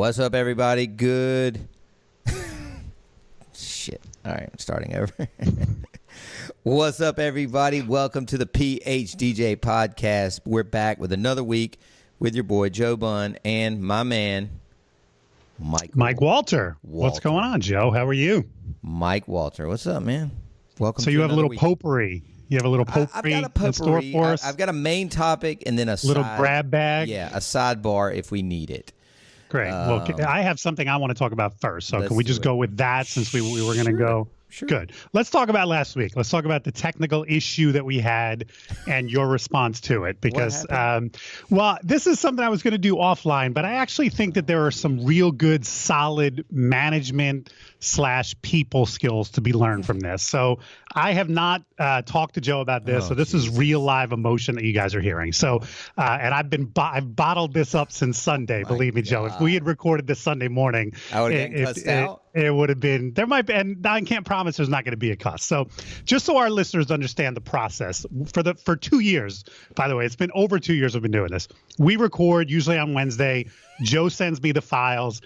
What's up, everybody? Good. Shit. All right, I'm starting over. What's up, everybody? Welcome to the PHDJ Podcast. We're back with another week with your boy, Joe Bunn, and my man, Mike Walter. What's going on, Joe? How are you? Mike Walter. What's up, man? Welcome. So you have a little potpourri. You have a little potpourri. I've got a potpourri. I've got a main topic and then a little grab bag. Yeah, a sidebar if we need it. Great. Well, I have something I want to talk about first. So can we just go with that since we were going to go? Sure. Good. Let's talk about last week. Let's talk about the technical issue that we had and your response to it. Because, well, this is something I was going to do offline, but I actually think that there are some real good, solid management / people skills to be learned from this. So I have not talked to Joe about this. So this is real live emotion that you guys are hearing. So, and I've bottled this up since Sunday. Believe me, Joe. If we had recorded this Sunday morning, I would have gotten cussed out. It would have been, there might be, and I can't promise there's not going to be a cuss. So just so our listeners understand the process, for 2 years, by the way, it's been over 2 years we've been doing this. We record usually on Wednesday. Joe sends me the files.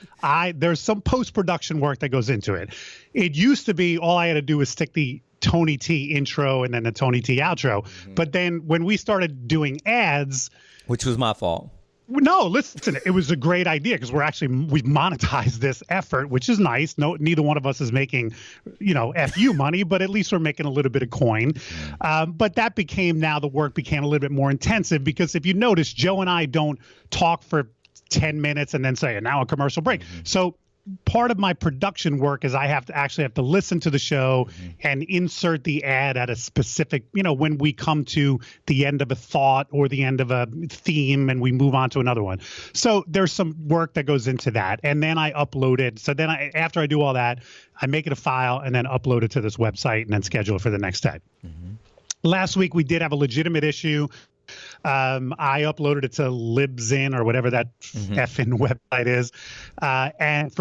There's some post-production work that goes into it. It used to be all I had to do was stick the Tony T intro and then the Tony T outro. Mm-hmm. But then when we started doing ads, which was my fault. No, listen, it was a great idea because we've monetized this effort, which is nice. No, neither one of us is making, FU money, but at least we're making a little bit of coin. But that the work became a little bit more intensive because if you notice, Joe and I don't talk for 10 minutes and then say, and now a commercial break. Mm-hmm. So part of my production work is I have to listen to the show and insert the ad at a specific, when we come to the end of a thought or the end of a theme and we move on to another one. So there's some work that goes into that. And then I upload it. So then after I do all that, I make it a file and then upload it to this website and then schedule it for the next day. Mm-hmm. Last week, we did have a legitimate issue. I uploaded it to Libsyn or whatever that effing website is, and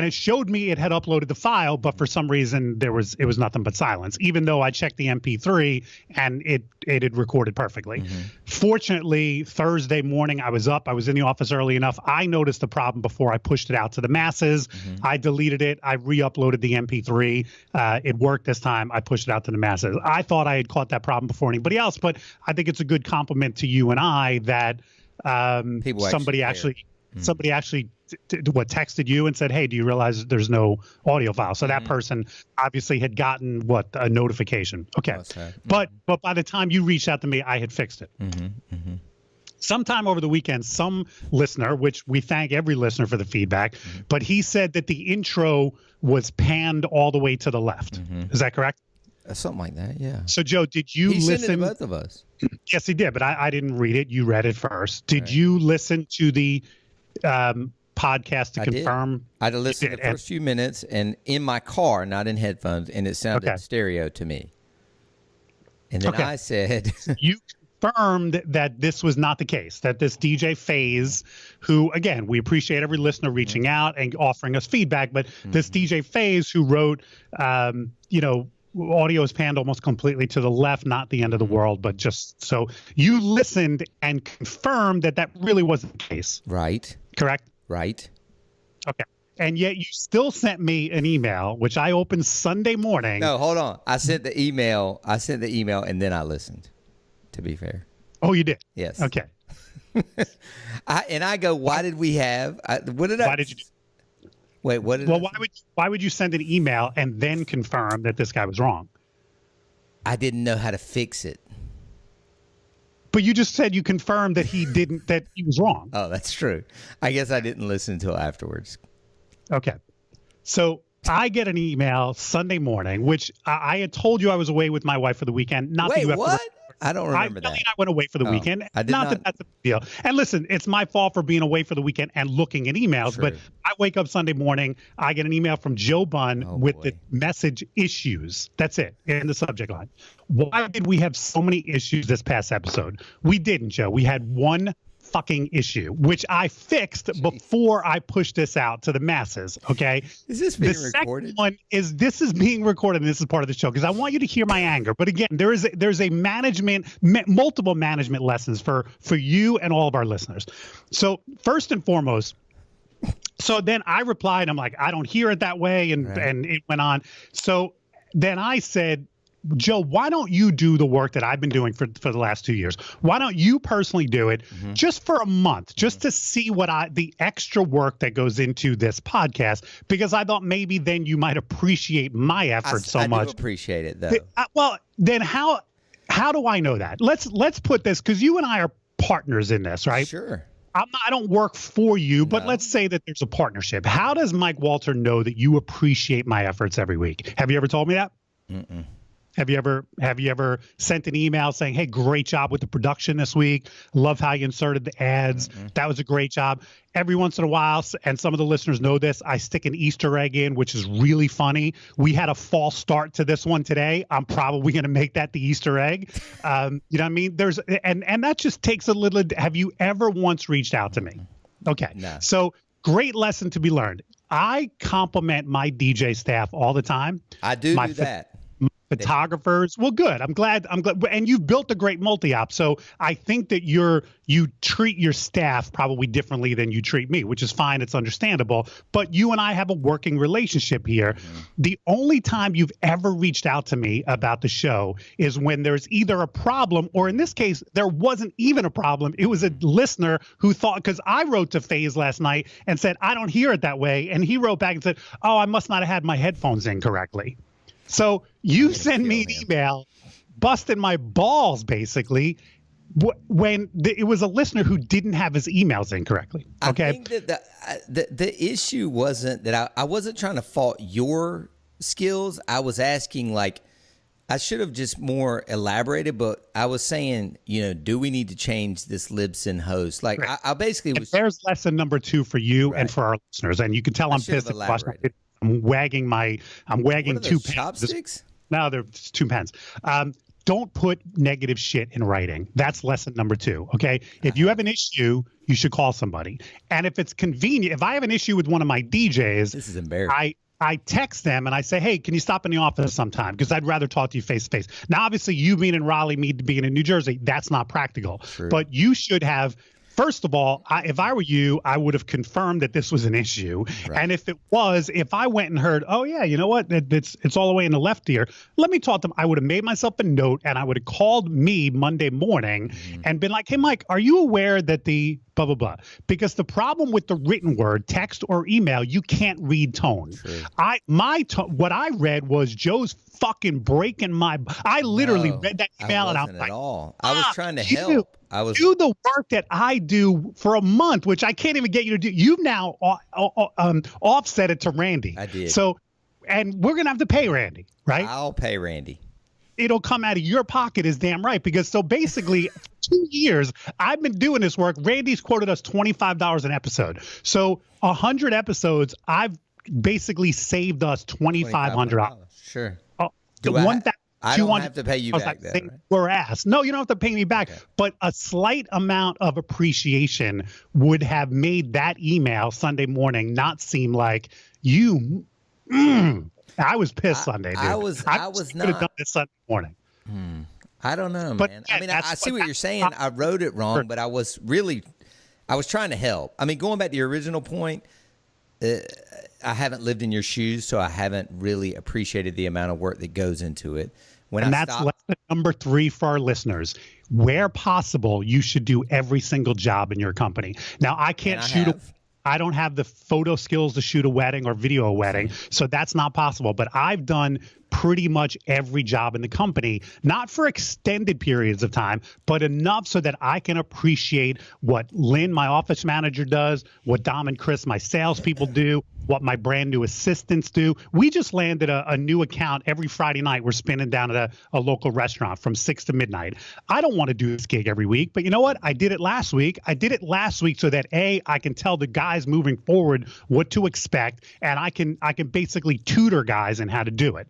it showed me it had uploaded the file, but for some reason it was nothing but silence, even though I checked the MP3 and it had recorded perfectly. Mm-hmm. Fortunately, Thursday morning I was in the office early enough. I noticed the problem before I pushed it out to the masses. Mm-hmm. I deleted it. I re-uploaded the MP3. It worked this time. I pushed it out to the masses. I thought I had caught that problem before anybody else, but I think it's a good compliment to you and I that somebody actually texted you and said, hey, do you realize there's no audio file? So that person obviously had gotten a notification. Okay. But by the time you reached out to me, I had fixed it. Sometime over the weekend, some listener, which we thank every listener for the feedback, but he said that the intro was panned all the way to the left. Is that correct? Something like that, yeah. So, Joe, did you listen? He sent it to both of us. Yes, he did, but I didn't read it. You read it first. Did you listen to the podcast to confirm? I had to listen to the first few minutes and in my car, not in headphones, and it sounded stereo to me. And then I said... You confirmed that this was not the case, that this DJ Phase, who, again, we appreciate every listener reaching out and offering us feedback, but this DJ Phase who wrote, audio is panned almost completely to the left, not the end of the world, but just so you listened and confirmed that really wasn't the case. Right. Correct? Right. Okay. And yet you still sent me an email, which I opened Sunday morning. No, hold on. I sent the email and then I listened, to be fair. Oh, you did? Yes. Okay. I go, why did we have, why did you do? Wait, what did why would you send an email and then confirm that this guy was wrong? I didn't know how to fix it. But you just said you confirmed that that he was wrong. Oh, that's true. I guess I didn't listen until afterwards. Okay. So I get an email Sunday morning, which I had told you I was away with my wife for the weekend. Wait, what? I don't remember that. I went away for the weekend. I did not. That that's a big deal. And listen, it's my fault for being away for the weekend and looking at emails. True. But I wake up Sunday morning, I get an email from Joe Bunn with the message issues. That's it in the subject line. Why did we have so many issues this past episode? We didn't, Joe. We had one fucking issue, which I fixed before I pushed this out to the masses. Okay. Is this being recorded? The second one is this is being recorded, and this is part of the show because I want you to hear my anger. But again, there's a multiple management lessons for you and all of our listeners. So first and foremost, So then I replied, I'm like, I don't hear it that way. And it went on. So then I said, Joe, why don't you do the work that I've been doing for the last 2 years? Why don't you personally do it just for a month, just to see the extra work that goes into this podcast? Because I thought maybe then you might appreciate my effort so much. I do appreciate it, though. Well, then how do I know that? Let's put this, because you and I are partners in this, right? Sure. I don't work for you, but let's say that there's a partnership. How does Mike Walter know that you appreciate my efforts every week? Have you ever told me that? Mm-mm. Have you ever sent an email saying, hey, great job with the production this week. Love how you inserted the ads. That was a great job. Every once in a while, and some of the listeners know this, I stick an Easter egg in, which is really funny. We had a false start to this one today. I'm probably going to make that the Easter egg. You know what I mean? And that just takes a little. Have you ever once reached out to me? Okay. No. So great lesson to be learned. I compliment my DJ staff all the time. I do that. Photographers. Well, good. I'm glad. And you've built a great multi-op. So I think that you treat your staff probably differently than you treat me, which is fine. It's understandable. But you and I have a working relationship here. The only time you've ever reached out to me about the show is when there's either a problem, or in this case, there wasn't even a problem. It was a listener who thought, because I wrote to FaZe last night and said, I don't hear it that way. And he wrote back and said, oh, I must not have had my headphones in correctly. So you send me an email busting my balls, basically, when it was a listener who didn't have his emails in correctly. Okay. I think that the issue wasn't that I wasn't trying to fault your skills. I was asking, like, I should have just more elaborated, but I was saying, do we need to change this Libsyn host? Like, right. I basically was. There's lesson number 2 for you and for our listeners, and you can tell I'm pissed at I'm wagging two pens. Chopsticks? No, they're 2 pens. Don't put negative shit in writing. That's lesson number 2. Okay. If you have an issue, you should call somebody. And if it's convenient, if I have an issue with one of my DJs, this is embarrassing. I text them and I say, hey, can you stop in the office sometime? Because I'd rather talk to you face to face. Now, obviously, you being in Raleigh, me being in New Jersey, that's not practical. True. But you should have. First of all, if I were you, I would have confirmed that this was an issue. Right. And if I went and heard, oh, yeah, you know what, it's all the way in the left ear, let me talk to them. I would have made myself a note and I would have called me Monday morning and been like, hey, Mike, are you aware that the blah, blah, blah? Because the problem with the written word, text or email, you can't read tone. True. What I read was Joe's fucking breaking my. I literally read that email and I'm like, I was trying to help. Do the work that I do for a month, which I can't even get you to do. You've now offset it to Randy. I did. So, and we're gonna have to pay Randy, right? I'll pay Randy. It'll come out of your pocket, is damn right. Because so basically, 2 years I've been doing this work. Randy's quoted us $25 an episode. So 100 episodes, I've basically saved us $2,500. Sure. I don't have to pay you back then. Right? We're asked. No, you don't have to pay me back. Okay. But a slight amount of appreciation would have made that email Sunday morning not seem like you. I was pissed Sunday, dude. I was not. Have done this Sunday morning. I don't know, but, man. I mean, I see what you're saying. I wrote it wrong, but I was trying to help. I mean, going back to your original point, I haven't lived in your shoes, so I haven't really appreciated the amount of work that goes into it. That's lesson number 3 for our listeners. Where possible, you should do every single job in your company. Now, I don't have the photo skills to shoot a wedding or video a wedding, so that's not possible. But I've done pretty much every job in the company, not for extended periods of time, but enough so that I can appreciate what Lynn, my office manager, does, what Dom and Chris, my salespeople, do, what my brand new assistants do. We just landed a new account every Friday night. We're spinning down at a local restaurant from 6 to midnight. I don't want to do this gig every week, but you know what? I did it last week. So that I can tell the guys moving forward what to expect, and I can basically tutor guys in how to do it.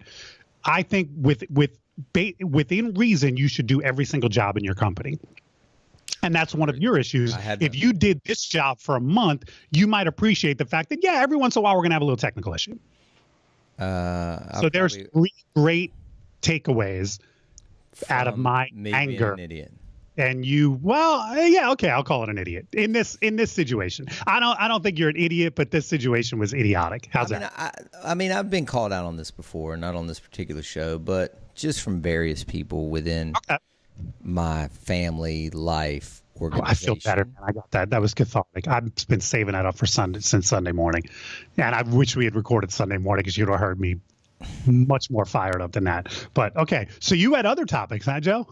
I think within reason, you should do every single job in your company. And that's one of your issues. If you did this job for a month, you might appreciate the fact that, yeah, every once in a while we're going to have a little technical issue. So there's 3 great takeaways out of my anger. An idiot. and okay, I'll call it an idiot in this situation. I don't think you're an idiot, but this situation was idiotic. How's that? I mean, I've been called out on this before, not on this particular show, but just from various people within my family life organization. I feel better. I got that. That was cathartic. I've been saving that up for since Sunday morning, and I wish we had recorded Sunday morning because you'd have heard me much more fired up than that. But okay, so you had other topics, huh, Joe?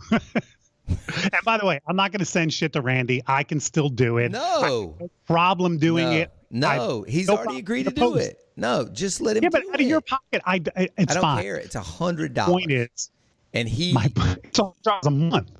And by the way, I'm not going to send shit to Randy. I can still do it. No problem doing it. No, he's already agreed to do it. No, just let him. Yeah, but out of your pocket, it's I don't fine. care. It's $100. Point is, and it's $100 a month.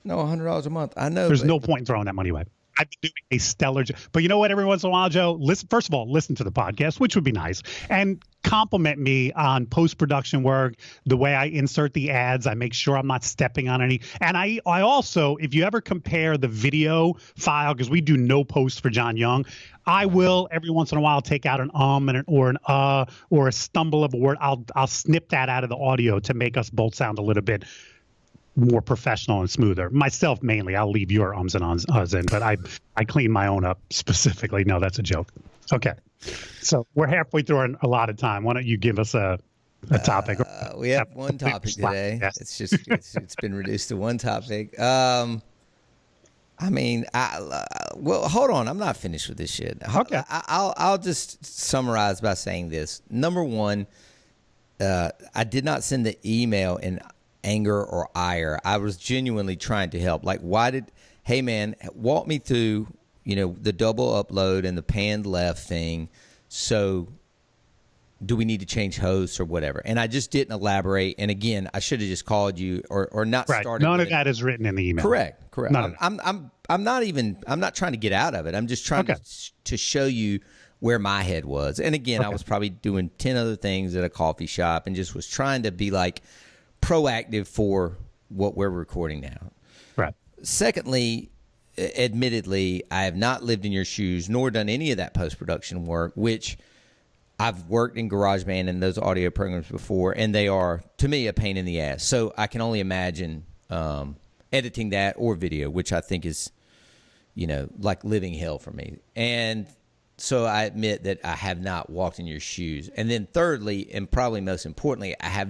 No, $100 a month. I know. There's no point in throwing that money away. I've been doing a stellar job. But you know what? Every once in a while, Joe, first of all, listen to the podcast, which would be nice, and compliment me on post-production work, the way I insert the ads. I make sure I'm not stepping on any. And I also, if you ever compare the video file, because we do no post for John Young, I will every once in a while take out an or a stumble of a word. I'll snip that out of the audio to make us both sound a little bit more professional and smoother. Myself mainly. I'll leave your ums and ahs in, but I clean my own up specifically. No, that's a joke. Okay, so we're halfway through a lot of time. Why don't you give us a topic? We have one topic today. Yes. It's just it's been reduced to one topic. I mean, well, hold on. I'm not finished with this shit. Okay. I'll just summarize by saying this. Number one, I did not send the email in anger or ire. I was genuinely trying to help. Like, hey man, walk me through, the double upload and the panned left thing. So do we need to change hosts or whatever? And I just didn't elaborate. And again, I should have just called you or not started. None of that is written in the email. Correct. I'm not trying to get out of it. I'm just trying to show you where my head was. And again, I was probably doing 10 other things at a coffee shop and just was trying to be like proactive for what we're recording now. Right. Secondly, admittedly, I have not lived in your shoes nor done any of that post-production work, which I've worked in GarageBand and those audio programs before, and they are, to me, a pain in the ass. So I can only imagine editing that or video, which I think is, like living hell for me. And so I admit that I have not walked in your shoes. And then thirdly, and probably most importantly, I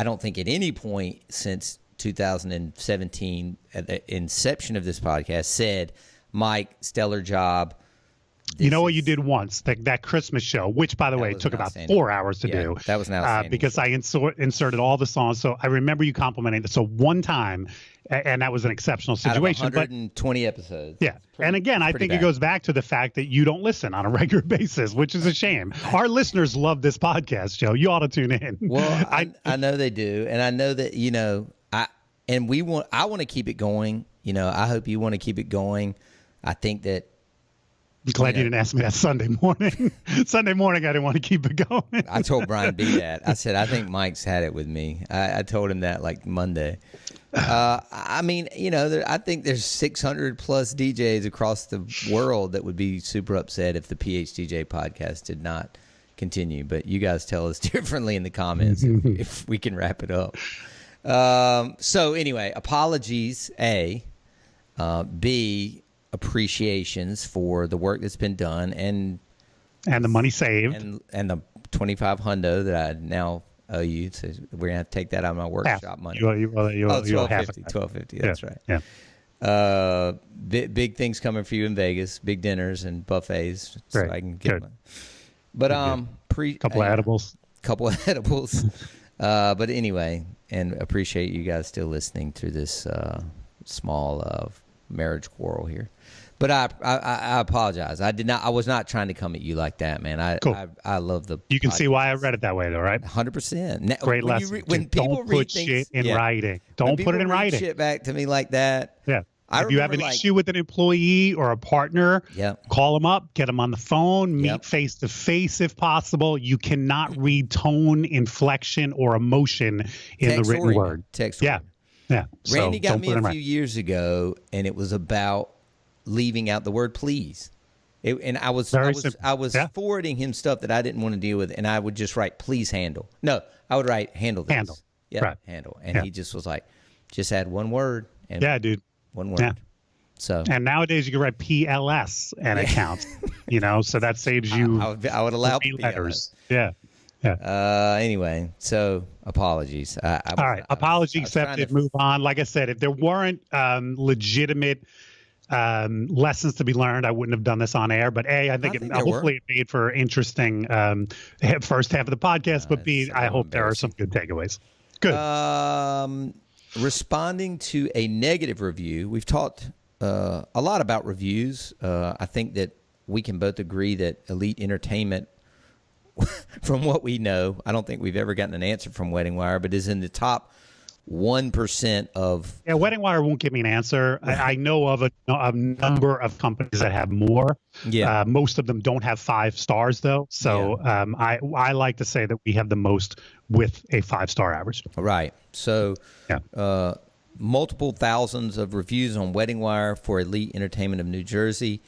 don't think at any point since 2017, at the inception of this podcast, said, Mike, stellar job. You know what you did once? That Christmas show, which, by the way, took about 4 hours to do. That was now because I inserted all the songs. So I remember you complimenting it. So one time, and that was an exceptional situation. Out of 120 episodes. Yeah. And again, I think it goes back to the fact that you don't listen on a regular basis, which is a shame. Our listeners love this podcast, Joe. You ought to tune in. Well, I know they do. And I know that, I want to keep it going. I hope you want to keep it going. I think that. I'm glad you didn't ask me that Sunday morning. Sunday morning, I didn't want to keep it going. I told Brian B that. I said, I think Mike's had it with me. I told him that like Monday. I mean, I think there's 600 plus DJs across the world that would be super upset if the PHDJ podcast did not continue. But you guys tell us differently in the comments if we can wrap it up. So anyway, apologies, A. B, appreciations for the work that's been done and the money saved and the 25 hundo that I now owe you. So we're gonna have to take that out of my workshop money. $12.50. That's right. Yeah. Big things coming for you in Vegas. Big dinners and buffets. So I can get. But couple of edibles. But anyway, and appreciate you guys still listening through this small marriage quarrel here. But I apologize. I was not trying to come at you like that, man. I love the. You can see why I read it that way, though, right? 100%. Great lesson. When people don't put shit in writing. Don't put it in writing. Shit back to me like that. Yeah. If you have an issue with an employee or a partner, call them up, get them on the phone, meet face to face if possible. You cannot read tone, inflection, or emotion in the written word. Text. Yeah. Randy got me a few years ago, and it was about leaving out the word please. I was forwarding him stuff that I didn't want to deal with, and I would just write please handle. No, I would write handle this. Handle. Yeah, right. Handle. And he just was like, just add one word, And yeah, dude. One word. Yeah. So, and nowadays you can write PLS and it counts, so that saves you. I would allow letters. PLS. Yeah. Anyway, so apologies. All right. Apology accepted. Move on. Like I said, if there weren't legitimate lessons to be learned, I wouldn't have done this on air. But I think hopefully it made for interesting first half of the podcast. But B, I hope there are some good takeaways. Good. Responding to a negative review, we've talked a lot about reviews. I think that we can both agree that Elite Entertainment, from what we know, I don't think we've ever gotten an answer from Wedding Wire, but is in the top 1% of. Yeah, Wedding Wire won't give me an answer. I know of a number of companies that have more. Yeah. Most of them don't have 5 stars, though. So I like to say that we have the most with a 5-star average. Right. So multiple thousands of reviews on Wedding Wire for Elite Entertainment of New Jersey.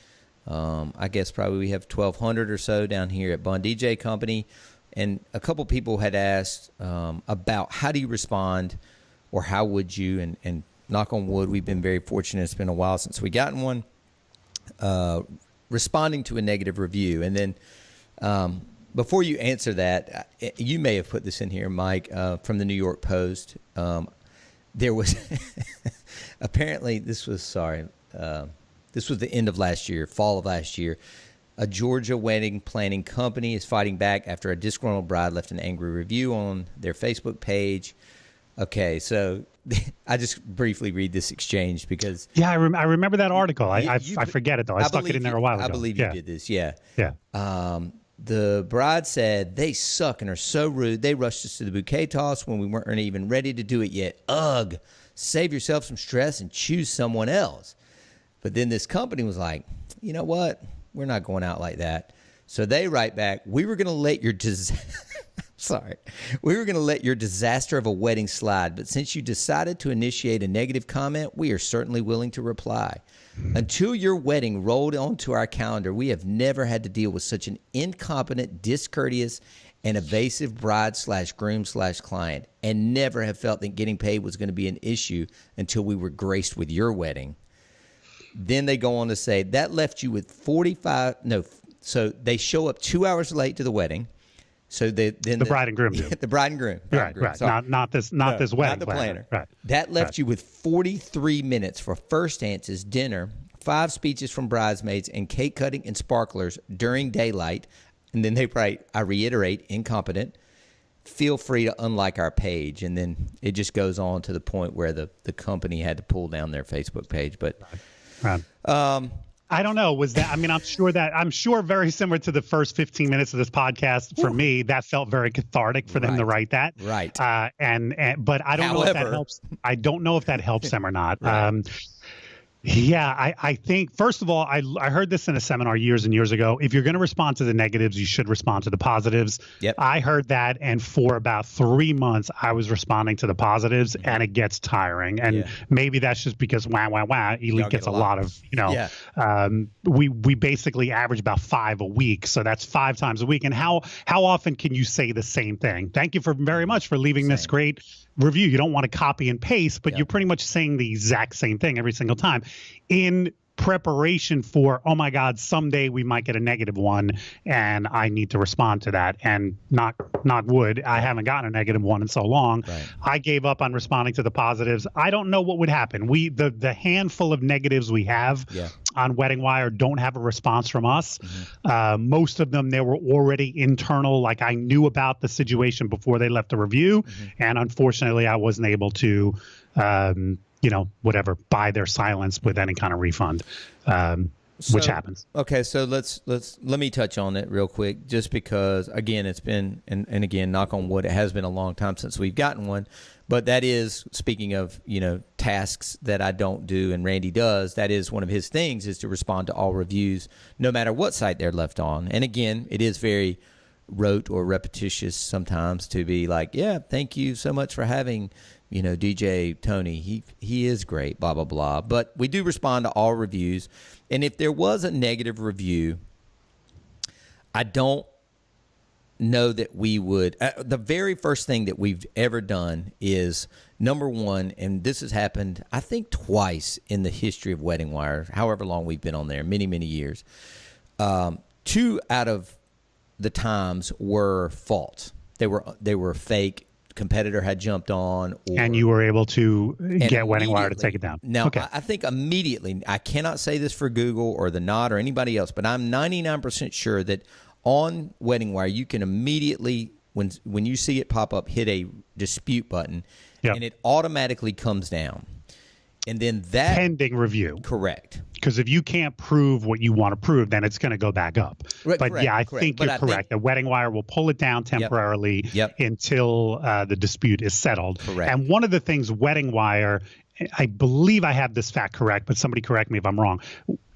I guess probably we have 1,200 or so down here at Bunn DJ Company. And a couple people had asked about how do you respond or how would you, and knock on wood, we've been very fortunate. It's been a while since we gotten one, responding to a negative review. And then before you answer that, you may have put this in here, Mike, from the New York Post. There was apparently this was the end of last year, fall of last year. A Georgia wedding planning company is fighting back after a disgruntled bride left an angry review on their Facebook page. Okay, so I just briefly read this exchange because I remember that article. I forget it though. I stuck it in there a while ago. I believe you did this. Yeah. Yeah. The bride said, "They suck and are so rude. They rushed us to the bouquet toss when we weren't even ready to do it yet. Ugh, save yourself some stress and choose someone else." But then this company was like, you know what? We're not going out like that. So they write back, we were going to let your disaster of a wedding slide, but since you decided to initiate a negative comment, we are certainly willing to reply. Until your wedding rolled onto our calendar, we have never had to deal with such an incompetent, discourteous, and evasive bride/groom/client, and never have felt that getting paid was going to be an issue until we were graced with your wedding. Then they go on to say that left you with so they show up 2 hours late to the wedding. So the bride and groom do. The bride and groom. Right. Not this wedding. Not the planner. Right. That left you with 43 minutes for first dances, dinner, 5 speeches from bridesmaids, and cake cutting and sparklers during daylight. And then they write, I reiterate, incompetent. Feel free to unlike our page. And then it just goes on to the point where the company had to pull down their Facebook page. But right. I don't know. Was that? I mean, I'm sure very similar to the first 15 minutes of this podcast. For me, that felt very cathartic for them to write that. Right. But I don't know if that helps. I don't know if that helps them or not. Right. Yeah, I think, first of all, I heard this in a seminar years and years ago. If you're going to respond to the negatives, you should respond to the positives. Yep. I heard that, and for about 3 months, I was responding to the positives, and it gets tiring. And maybe that's just because, Elite gets a lot of, we basically average about 5 a week. So that's 5 times a week. And how often can you say the same thing? Thank you very much for leaving this great review. You don't want to copy and paste, but you're pretty much saying the exact same thing every single time in preparation for, oh my God, someday we might get a negative one and I need to respond to that. And not would. I haven't gotten a negative one in so long. Right. I gave up on responding to the positives. I don't know what would happen. The handful of negatives we have on Wedding Wire don't have a response from us. Mm-hmm. Most of them, they were already internal. Like I knew about the situation before they left the review. Mm-hmm. And unfortunately, I wasn't able to buy their silence with any kind of refund, which happens. Okay, so let me touch on it real quick, just because again it's been and again, knock on wood, it has been a long time since we've gotten one. But that is, speaking of tasks that I don't do and Randy does, that is one of his things, is to respond to all reviews, no matter what site they're left on. And again, it is very rote or repetitious sometimes to be like, yeah, thank you so much for having DJ Tony, he is great, blah, blah, blah. But we do respond to all reviews. And if there was a negative review, I don't know that we would. The very first thing that we've ever done is, number one, and this has happened, I think, twice in the history of Wedding Wire, however long we've been on there, many, many years. 2 out of the times were false. They were fake. Competitor had jumped on, and you were able to get Wedding Wire to take it down. Now, okay. I think immediately, I cannot say this for Google or The Knot or anybody else, but I'm 99% sure that on Wedding Wire, you can immediately, when you see it pop up, hit a dispute button, and it automatically comes down. And then that pending review. Correct. Because if you can't prove what you want to prove, then it's going to go back up. Right, but correct, yeah, I think you're correct. The Wedding Wire will pull it down temporarily until the dispute is settled. Correct. And one of the things Wedding Wire, I believe I have this fact correct, but somebody correct me if I'm wrong.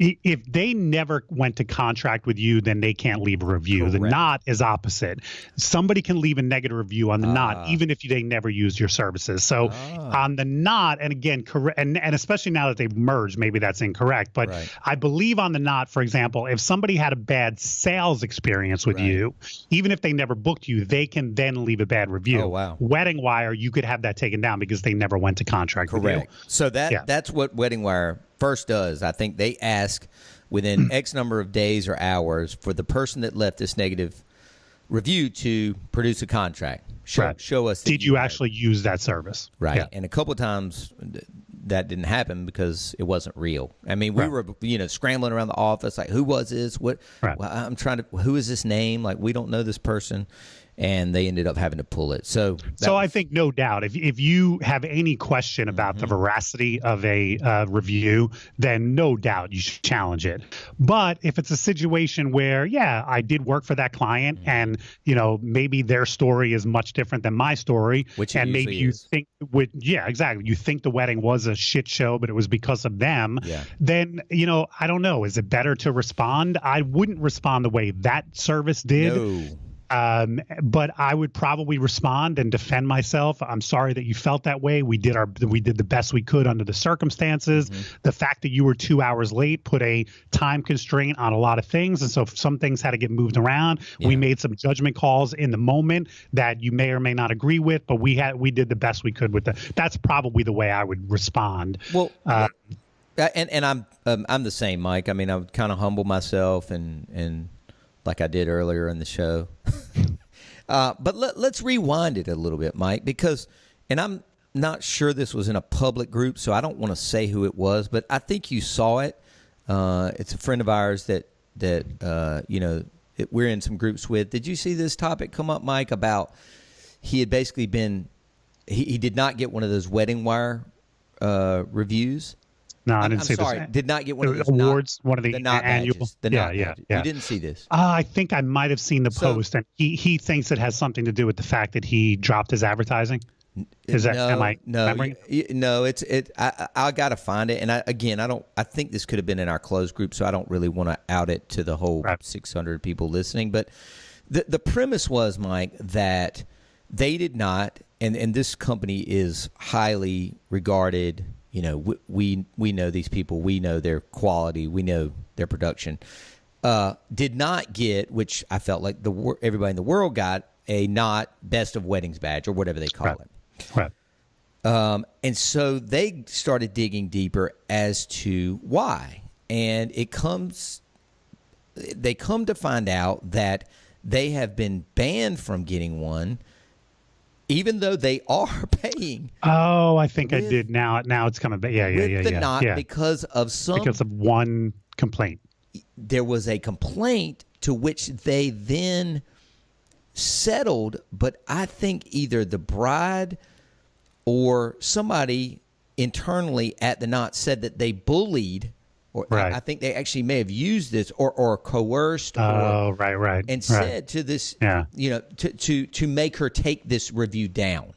If they never went to contract with you, then they can't leave a review. Correct. The Knot is opposite. Somebody can leave a negative review on the Knot, even if they never used your services. So on the Knot, and again, correct, and especially now that they've merged, maybe that's incorrect. But I believe on the Knot, for example, if somebody had a bad sales experience with you, even if they never booked you, they can then leave a bad review. Oh, wow. Wedding Wire, you could have that taken down because they never went to contract with you. So that's what Wedding Wire first does. I think they ask within X number of days or hours for the person that left this negative review to produce a contract. Show us. Did you actually use that service? Right. Yeah. And a couple of times that didn't happen because it wasn't real. I mean, we were, scrambling around the office like, who was this? What? Well, I'm trying to. Who is this name? Like, we don't know this person. And they ended up having to pull it. So I think no doubt, if you have any question about the veracity of a review, then no doubt you should challenge it. But if it's a situation where, I did work for that client and, maybe their story is much different than my story. Which and maybe you think, exactly. You think the wedding was a shit show, but it was because of them. Yeah. Then, I don't know. Is it better to respond? I wouldn't respond the way that service did. No. But I would probably respond and defend myself. I'm sorry that you felt that way. We did the best we could under the circumstances. The fact that you were 2 hours late put a time constraint on a lot of things. And so some things had to get moved around. We made some judgment calls in the moment that you may or may not agree with, but we did the best we could with that's probably the way I would respond. Well, and I'm the same, Mike. I mean, I would kind of humble myself and like I did earlier in the show. But let's rewind it a little bit, Mike, because, and I'm not sure this was in a public group, so I don't want to say who it was, but I think you saw it. It's a friend of ours that we're in some groups with. Did you see this topic come up, Mike, about he had basically he did not get one of those Wedding Wire reviews? No, I didn't I'm see sorry, this. Did not get one of those awards, one of the annual badges. Yeah. You didn't see this. I think I might have seen the post, and he thinks it has something to do with the fact that he dropped his advertising. Is that No, I got to find it, and I think this could have been in our closed group, so I don't really want to out it to the whole 600 people listening. But the premise was, Mike, that they did not, and this company is highly regarded. We know these people. We know their quality. We know their production. Did not get, which I felt like everybody in the world got, a not best of weddings badge or whatever they call it. Right. And so they started digging deeper as to why. And they come to find out that they have been banned from getting one, even though they are paying. Oh, I think I did. Now it's coming back. Yeah. Because of one complaint. There was a complaint to which they then settled, but I think either the bride or somebody internally at the Knot said that they bullied, or I think they actually may have used this or coerced. And said to this, to make her take this review down.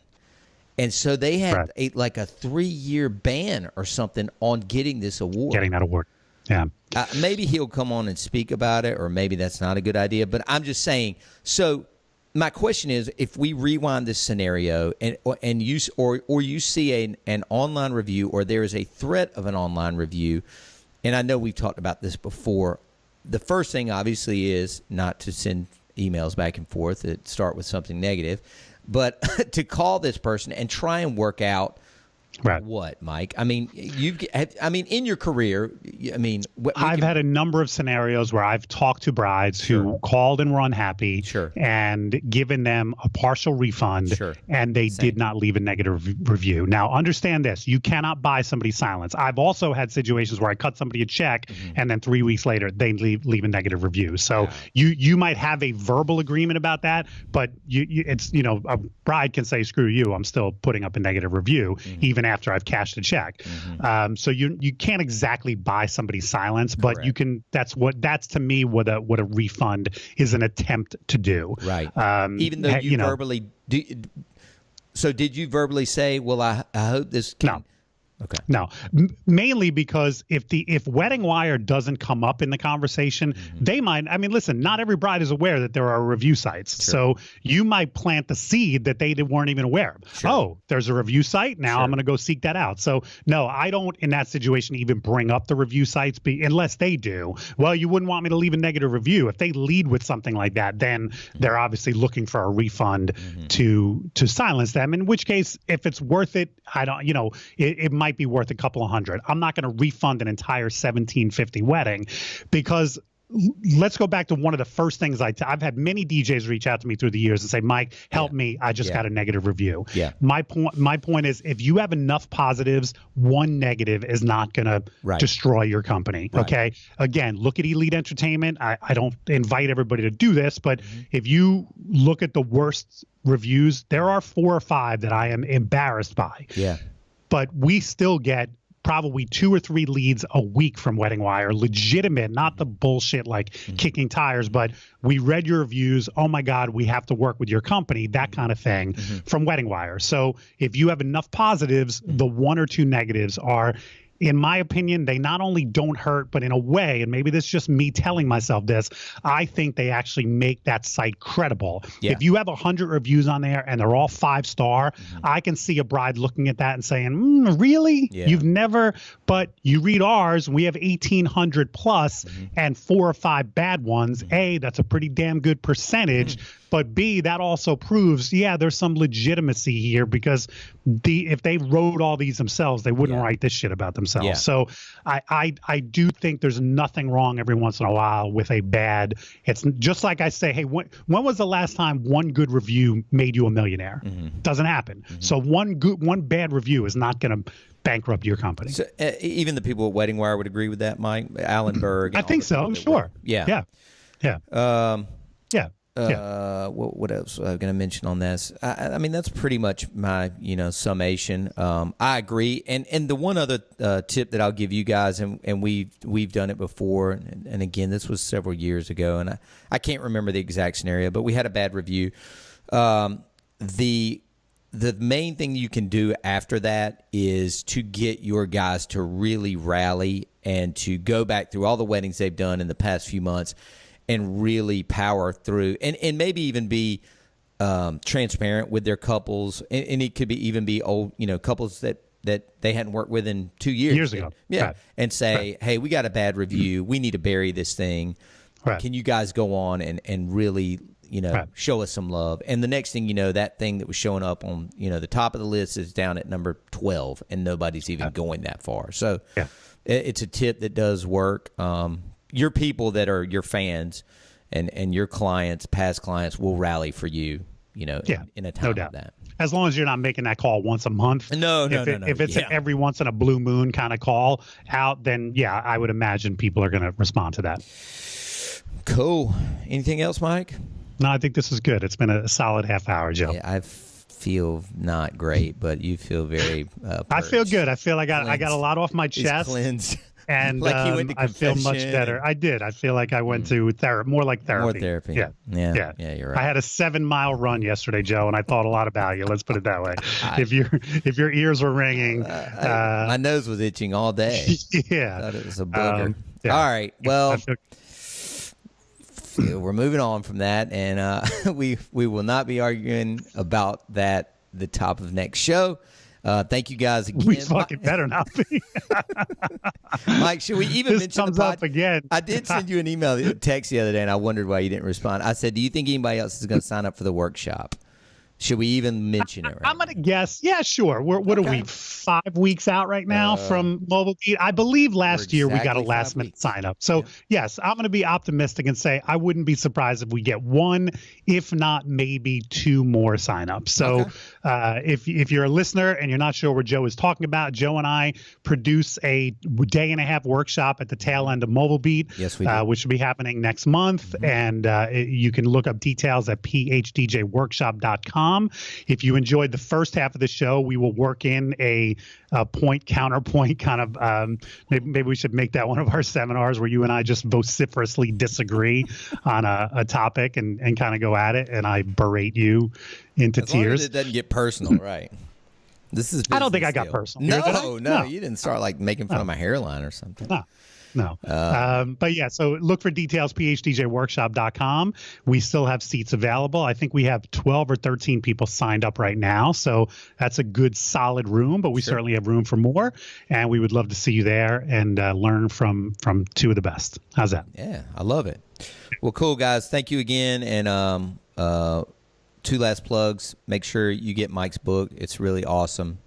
And so they had like a 3-year ban or something on getting this award. Getting that award. Yeah. Maybe he'll come on and speak about it, or maybe that's not a good idea. But I'm just saying. So my question is, if we rewind this scenario and you see an online review, or there is a threat of an online review. And I know we've talked about this before. The first thing, obviously, is not to send emails back and forth that start with something negative. But to call this person and try and work out what, Mike? I mean, in your career, I've had a number of scenarios where I've talked to brides who called and were unhappy and given them a partial refund and they did not leave a negative review. Now, understand this. You cannot buy somebody's silence. I've also had situations where I cut somebody a check and then 3 weeks later they leave a negative review. So you might have a verbal agreement about that, but it's a bride can say, screw you, I'm still putting up a negative review, even after I've cashed a check. So you can't exactly buy somebody's silence, but you can. That's to me what a refund is an attempt to do. Right. Even though you verbally do. So did you verbally say, well, I hope this can. No. Okay. No, mainly because if Wedding Wire doesn't come up in the conversation, they might. I mean, listen, not every bride is aware that there are review sites, so you might plant the seed that they weren't even aware of. Oh, there's a review site now. I'm going to go seek that out. So no, I don't in that situation even bring up the review sites, unless they do. Well, you wouldn't want me to leave a negative review. If they lead with something like that, then they're obviously looking for a refund to silence them. In which case, if it's worth it, I don't. It might be worth a couple of $100. I'm not going to refund an entire $1,750 wedding, because let's go back to one of the first things I've had many DJs reach out to me through the years and say, Mike, help me. I just got a negative review. Yeah. My point is, if you have enough positives, one negative is not going to destroy your company. Right. Okay. Again, look at Elite Entertainment. I don't invite everybody to do this, but if you look at the worst reviews, there are 4 or 5 that I am embarrassed by. Yeah. But we still get probably 2 or 3 leads a week from Wedding Wire, legitimate, not the bullshit like kicking tires, but we read your reviews. Oh my God, we have to work with your company, that kind of thing from Wedding Wire. So if you have enough positives, the 1 or 2 negatives are, in my opinion, they not only don't hurt, but in a way, and maybe this is just me telling myself this, I think they actually make that site credible. Yeah. If you have 100 reviews on there and they're all 5-star, I can see a bride looking at that and saying, really? Yeah. You've never, but you read ours, we have 1,800 plus and 4 or 5 bad ones. A, that's a pretty damn good percentage. But B, that also proves, there's some legitimacy here, because if they wrote all these themselves, they wouldn't write this shit about themselves. Yeah. So I do think there's nothing wrong every once in a while with a bad. It's just like I say, hey, when was the last time one good review made you a millionaire? Doesn't happen. So one bad review is not going to bankrupt your company. So even the people at Wedding Wire would agree with that, Mike? Alan Berg. I think so. Sure. Yeah. Yeah. What else was I going to mention on this? I mean, that's pretty much my, summation. I agree. And the one other tip that I'll give you guys, and we've done it before, and again, this was several years ago, and I can't remember the exact scenario, but we had a bad review. The main thing you can do after that is to get your guys to really rally and to go back through all the weddings they've done in the past few months and really power through, and maybe even be transparent with their couples, and it could be even be old, couples that they hadn't worked with in 2 years ago. Yeah, and say, hey, we got a bad review. We need to bury this thing. Right. Can you guys go on and really, show us some love? And the next thing you know, that thing that was showing up on, the top of the list is down at number 12, and nobody's even going that far. So it's a tip that does work. Your people that are your fans and your clients, past clients, will rally for you, in a time like that. As long as you're not making that call once a month. No. If it's an every once in a blue moon kind of call out, then I would imagine people are going to respond to that. Cool. Anything else, Mike? No, I think this is good. It's been a solid half hour, Joe. Yeah, I feel not great, but you feel very I feel good. I feel like I got a lot off my chest. Cleansed. And like you went to I feel much better. I did. I feel like I went to therapy, more like therapy. More therapy. Yeah, you're right. I had a 7-mile run yesterday, Joe, and I thought a lot about you. Let's put it that way. If your ears were ringing, my nose was itching all day. Yeah, I thought it was a booger. All right, well, we're moving on from that, and we will not be arguing about that the top of next show. Thank you guys again. We fucking better not be. Mike, should we even this mention comes the up again? I did send you an email, text the other day, and I wondered why you didn't respond. I said, do you think anybody else is going to sign up for the workshop? Should we even mention it? Right I'm going to guess. Yeah, sure. What are we, 5 weeks out right now from Mobile Beat? I believe last year we got a last minute sign up. So yes, I'm going to be optimistic and say I wouldn't be surprised if we get one, if not maybe 2 more signups. So if you're a listener and you're not sure what Joe is talking about, Joe and I produce a day-and-a-half workshop at the tail end of Mobile Beat, yes, we do. which will be happening next month. And you can look up details at PHDJworkshop.com. If you enjoyed the first half of the show, we will work in a point counterpoint kind of maybe we should make that one of our seminars where you and I just vociferously disagree on a topic and kind of go at it, and I berate you into as tears. Long as it doesn't get personal, right? This is I don't think I got personal. No, you didn't start like making fun of my hairline or something. No. But yeah, so look for details, PHDJworkshop.com. We still have seats available. I think we have 12 or 13 people signed up right now. So that's a good solid room, but we certainly have room for more. And we would love to see you there and learn from 2 of the best. How's that? Yeah, I love it. Well, cool, guys. Thank you again. And 2 last plugs. Make sure you get Mike's book. It's really awesome.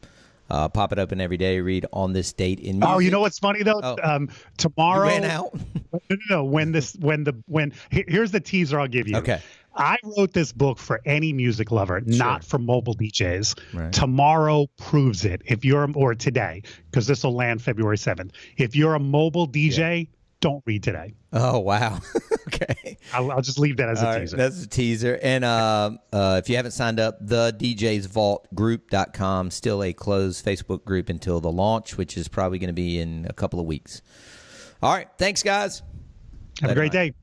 Pop it open every day. Read On This Date in Music. Oh, you know what's funny though? Tomorrow. You ran out. No. Here's the teaser I'll give you. Okay. I wrote this book for any music lover, not for mobile DJs. Right. Tomorrow proves it. Or today, because this will land February 7th. If you're a mobile DJ, don't read today. Oh, wow. Okay. I'll just leave that as a teaser. That's a teaser. And if you haven't signed up, the DJsVaultGroup.com, still a closed Facebook group until the launch, which is probably going to be in a couple of weeks. All right. Thanks, guys. Have a great day.